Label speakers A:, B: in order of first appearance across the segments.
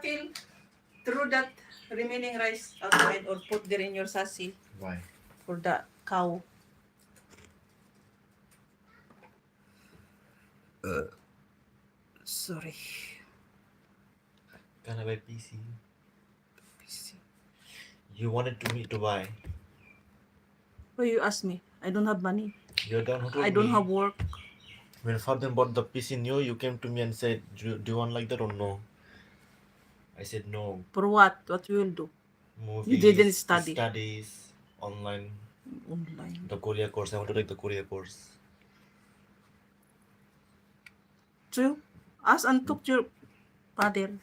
A: Atil, throw that remaining rice outside or put there in your sasi
B: Why?
A: for the cow. Sorry.
B: Can I buy PC? You wanted me to buy.
A: Why you ask me? I don't have money.
B: You're the one who told
A: I don't
B: me.
A: have work.
B: When father bought the PC new, you came to me and said, do you want like that or no? I said no.
A: For what? What you will do?
B: Movies,
A: You didn't study.
B: studies, online,
A: Online.
B: the Korea course. I want to take the Korea course.
A: So, ask and talk to your father.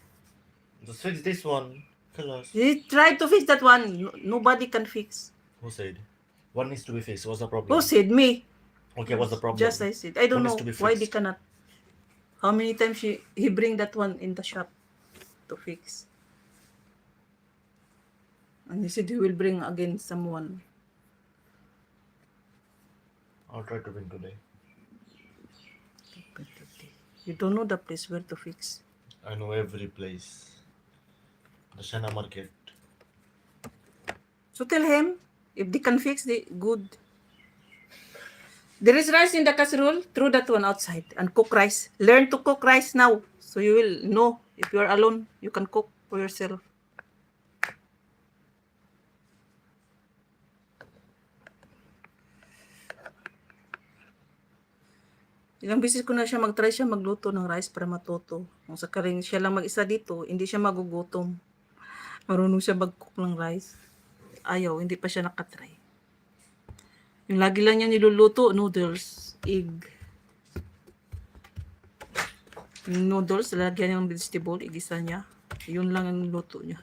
B: Just fix this one. Kalas.
A: He tried to fix that one. Nobody can fix.
B: Who said? What needs to be fixed? What's the
A: Who
B: problem?
A: said? Me.
B: Okay, what's the problem?
A: Just I said. I don't
B: What needs
A: know
B: to be
A: why they
B: fixed?
A: cannot. How many times he bring that one in the shop to fix. And he said he will bring again someone.
B: I'll try to bring today.
A: You don't know the place where to fix.
B: I know every place. The Shana Market.
A: So tell him, if they can fix, the good. There is rice in the casserole, throw that one outside and cook rice. Learn to cook rice now. So you will know if you are alone, you can cook for yourself. Ilang beses ko na siya mag-try siya magluto ng rice para matuto. Kung sakaling siya lang mag-isa dito, hindi siya magugutom. Marunong siya mag-cook ng rice. Ayaw, hindi pa siya nakatry. Yung lagi lang niya niluluto, noodles, egg. Yung noodles, lagyan niya ng vegetable, igisa niya. Yun lang ang luto niya.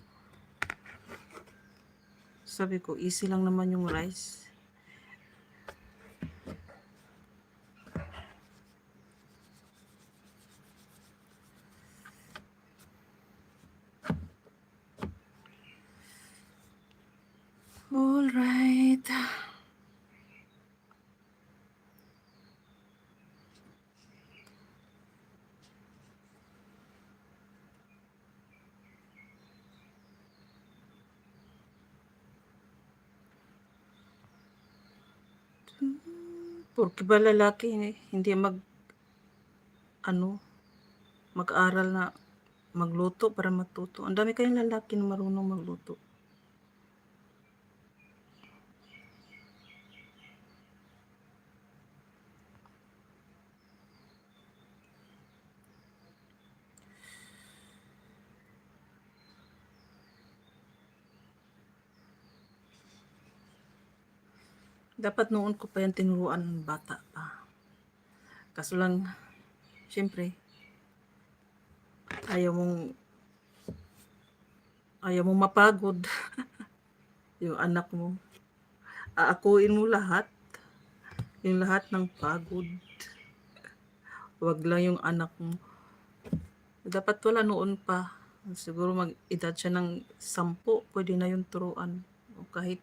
A: Sabi ko, easy lang naman yung rice. All right. Porque ba lalaki hindi mag-aral na magluto para matuto. Ang dami kayong lalaki na marunong magluto. Dapat noon ko pa yan tinuruan ng bata pa. Kaso lang, syempre, ayaw mong mapagod yung anak mo. Aakuin mo lahat. Yung lahat ng pagod. Huwag lang yung anak mo. Dapat wala noon pa. Siguro mag-edad siya ng 10, pwede na yung turuan. O kahit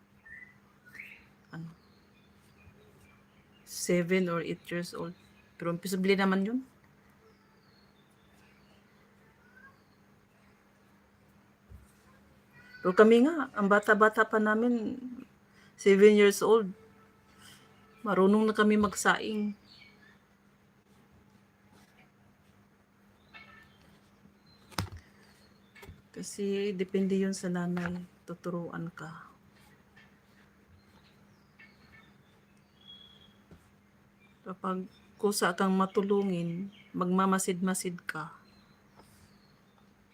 A: 7 or 8 years old. Pero imposible naman yun. Pero kami nga, ang bata-bata pa namin, 7 years old, marunong na kami magsaing. Kasi depende yun sa nanay, tuturuan ka. Kapag kusa kang matulungin, magmamasid-masid ka,